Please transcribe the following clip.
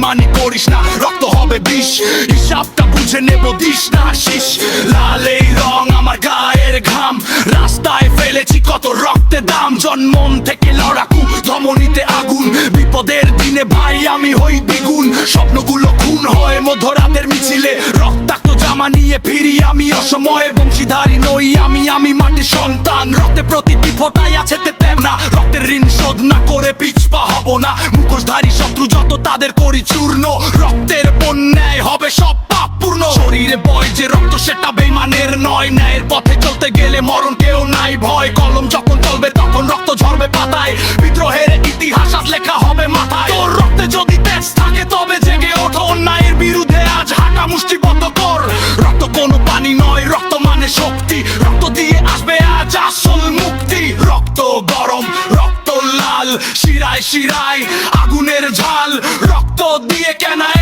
বেইমানি করিস না, রক্ত হবে বিষ, হিসাবটা বুঝে নেব, দিস না শীষ। লাল এই রং আমার গায়ের ঘাম, রাস্তায় ফেলেছি কত রক্তে দাম। জন্মন থেকে লড়াকু, ধমনীতে আগুন, বিপদের দিনে ভাই আমি হই দ্বিগুণ। স্বপ্নগুলো খুন হয় মধ্যরাতের মিছিলে, রক্তাক্ত জামা নিয়ে ফিরি আমি অসময়ে। বংশীধারী নই আমি মাটির সন্তান, রক্তে প্রতিটি ফোঁটায় আছে তেমনা। রক্তের ঋণ শোধ না করে পিছপা হব না, মুখোশধারী শত্রু যত তাদের করি চূর্ণ। রক্তের বন্যায় হবে সব পাপ পূর্ণ, শরীরে বয় যে রক্ত সেটা বেইমানের নয়। ন্যায়ের পথে চলতে গেলে মরণ কেউ নাই ভয়, কলম যখন চলবে তখন রক্ত ঝরবে পাতায়। বিদ্রোহের ইতিহাস আজ লেখা হবে মাথায়, তোর রক্তে যদি তেজ থাকে তবে জেগে ওঠো। অন্যায়ের বিরুদ্ধে আজ হাঁটা মুষ্টিবদ্ধ কর। রক্ত কোনো পানি নয়, রক্ত মানে শক্তি, রক্ত দিয়ে আসবে আজ আসল মুক্তি। রক্ত গরম, রক্ত লাল, শিরায় শিরায় আগুনের ঝাল, রক্ত দিয়ে কেনায়